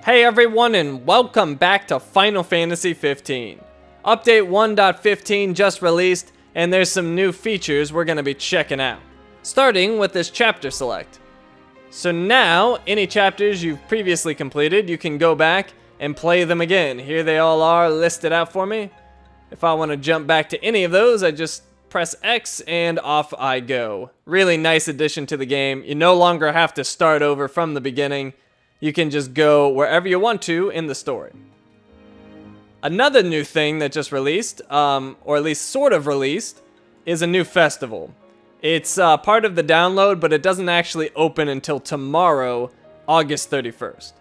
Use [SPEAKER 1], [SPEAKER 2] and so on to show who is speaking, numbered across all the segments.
[SPEAKER 1] Hey everyone, and welcome back to Final Fantasy 15. Update 1.15 just released, and there's some new features we're going to be checking out. Starting with this chapter select. So now, any chapters you've previously completed, you can go back and play them again. Here they all are listed out for me. If I want to jump back to any of those, I just press X and off I go. Really nice addition to the game. You no longer have to start over from the beginning. You can just go wherever you want to in the story. Another new thing that just released, or at least sort of released, is a new festival. It's part of the download, but it doesn't actually open until tomorrow, August 31st.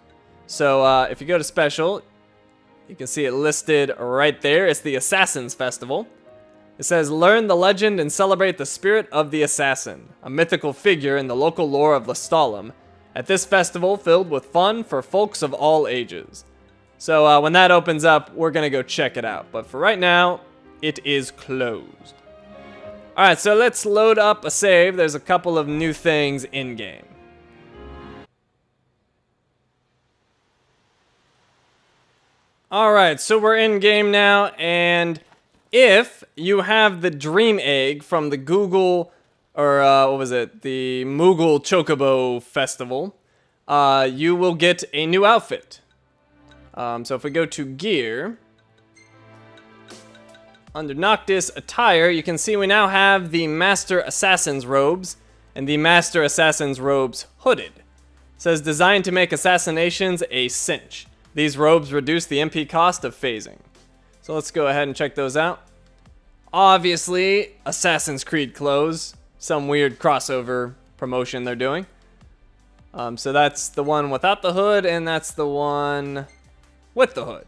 [SPEAKER 1] So if you go to special, you can see it listed right there. It's the Assassins Festival. It says, learn the legend and celebrate the spirit of the assassin, a mythical figure in the local lore of Lestalem, at this festival filled with fun for folks of all ages. So when that opens up, we're going to go check it out. But for right now, it is closed. Alright, so let's load up a save. There's a couple of new things in-game. Alright, so we're in-game now, and if you have the Dream Egg from the Google, or what was it, the Moogle Chocobo Festival, you will get a new outfit. So if we go to Gear, under Noctis Attire, you can see we now have the Master Assassin's Robes, and the Master Assassin's Robes Hooded. It says, designed to make assassinations a cinch. These robes reduce the MP cost of phasing. So let's go ahead and check those out. Obviously, Assassin's Creed clothes. Some weird crossover promotion they're doing. So that's the one without the hood, and that's the one with the hood.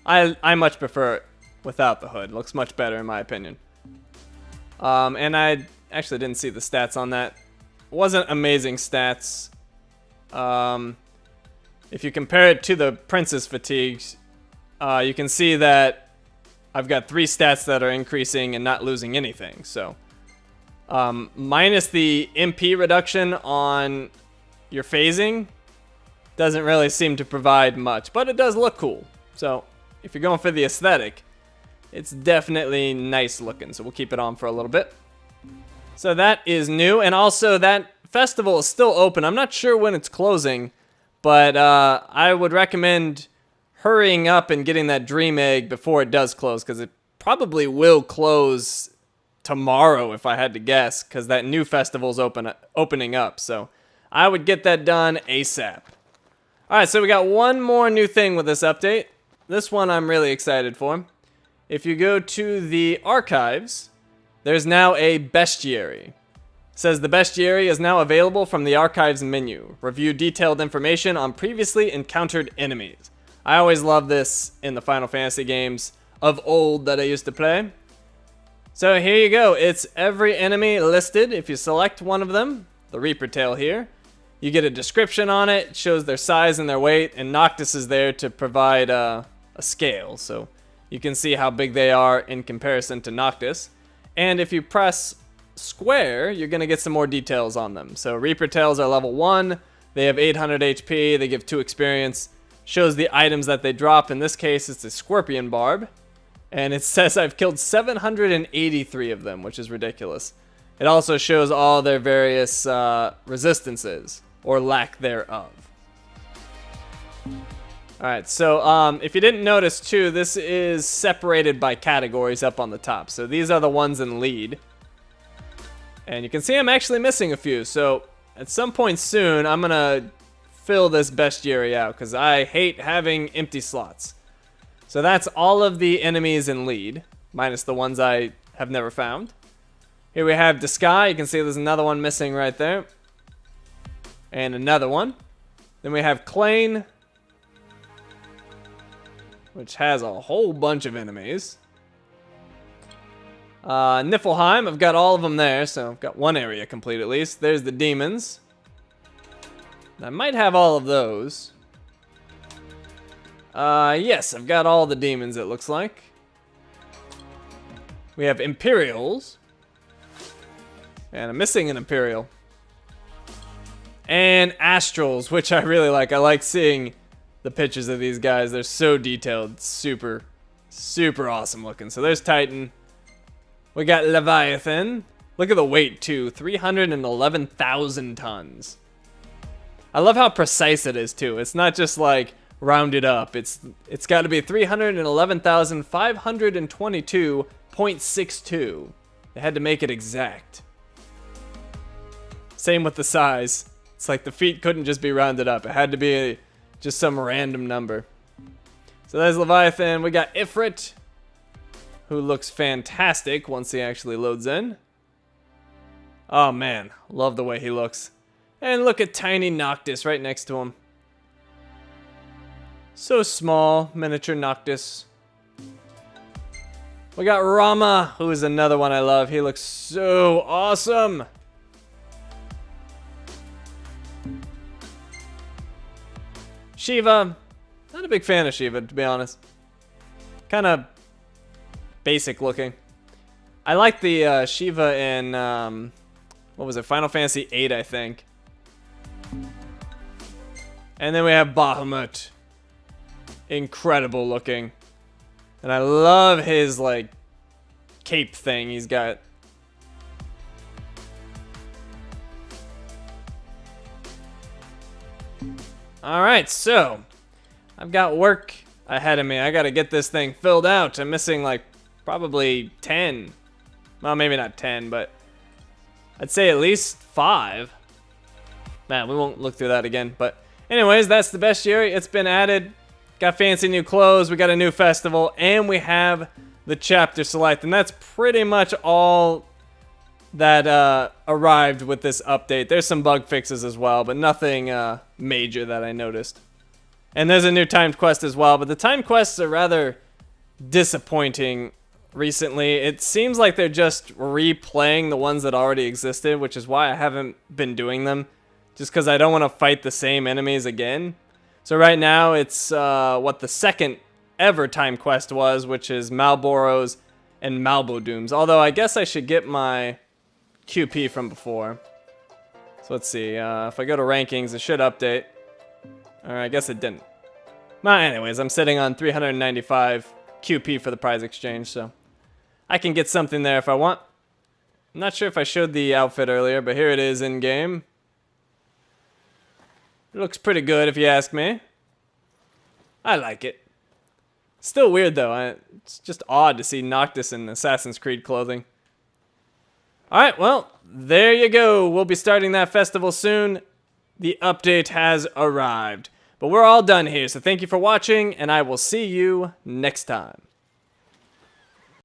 [SPEAKER 1] I much prefer it without the hood. Looks much better in my opinion. And I actually didn't see the stats on that. Wasn't amazing stats. If you compare it to the Princess Fatigues, you can see that I've got 3 stats that are increasing and not losing anything. So minus the MP reduction on your phasing, doesn't really seem to provide much, but it does look cool. So if you're going for the aesthetic, it's definitely nice looking, so we'll keep it on for a little bit. So that is new, and also that festival is still open. I'm not sure when it's closing, but I would recommend hurrying up and getting that Dream Egg before it does close, because it probably will close tomorrow if I had to guess, because that new festival's opening up. So I would get that done ASAP. Alright, so we got one more new thing with this update. This one I'm really excited for. If you go to the archives, there's now a bestiary. It says the bestiary is now available from the archives menu. Review detailed information on previously encountered enemies. I always love this in the Final Fantasy games of old that I used to play. So here you go. It's every enemy listed. If you select one of them, the Reaper Tail here, you get a description on it. It shows their size and their weight, and Noctis is there to provide a scale. So you can see how big they are in comparison to Noctis. And if you press square, you're going to get some more details on them. So Reaper Tails are level 1. They have 800 HP. They give 2 experience. Shows the items that they drop. In this case, it's a Scorpion Barb. And it says I've killed 783 of them, which is ridiculous. It also shows all their various resistances, or lack thereof. Alright, so if you didn't notice too, this is separated by categories up on the top. So these are the ones in lead. And you can see I'm actually missing a few. So at some point soon, I'm going to fill this bestiary out, because I hate having empty slots. So that's all of the enemies in lead, minus the ones I have never found. Here we have Disguise. You can see there's another one missing right there. And another one. Then we have Klain, which has a whole bunch of enemies. Niflheim, I've got all of them there, so I've got one area complete at least. There's the demons. I might have all of those. Yes, I've got all the demons, it looks like. We have Imperials. And I'm missing an Imperial. And Astrals, which I really like. I like seeing the the pictures of these guys. They're so detailed. Super, super awesome looking. So there's Titan. We got Leviathan. Look at the weight too. 311,000 tons. I love how precise it is too. It's not just like rounded up. It's got to be 311,522.62. They had to make it exact. Same with the size. It's like the feet couldn't just be rounded up. It had to be just some random number. So there's Leviathan. We got Ifrit, who looks fantastic once he actually loads in. Oh man, love the way he looks. And look at tiny Noctis right next to him. So small, miniature Noctis. We got Rama, who is another one I love. He looks so awesome. Shiva, not a big fan of Shiva, to be honest. Kind of basic looking. I like the Shiva in, what was it, Final Fantasy VIII, I think. And then we have Bahamut. Incredible looking. And I love his, like, cape thing he's got. Alright, so I've got work ahead of me. I gotta get this thing filled out. I'm missing like probably 10. Well, maybe not 10, but I'd say at least 5. Man, we won't look through that again. But anyways, that's the bestiary. It's been added. Got fancy new clothes. We got a new festival. And we have the chapter select. And that's pretty much all that arrived with this update. There's some bug fixes as well, but nothing major that I noticed. And there's a new timed quest as well, but the timed quests are rather disappointing recently. It seems like they're just replaying the ones that already existed, which is why I haven't been doing them, just because I don't want to fight the same enemies again. So right now it's what the second ever timed quest was, which is Malboros and Malbodooms. Although I guess I should get my QP from before. So let's see, if I go to rankings, it should update. Or I guess it didn't. Well, anyways, I'm sitting on 395 QP for the prize exchange, so I can get something there if I want. I'm not sure if I showed the outfit earlier, but here it is in game. It looks pretty good if you ask me. I like it. Still weird though. It's just odd to see Noctis in Assassin's Creed clothing. Alright, well, there you go. We'll be starting that festival soon. The update has arrived. But we're all done here, so thank you for watching, and I will see you next time.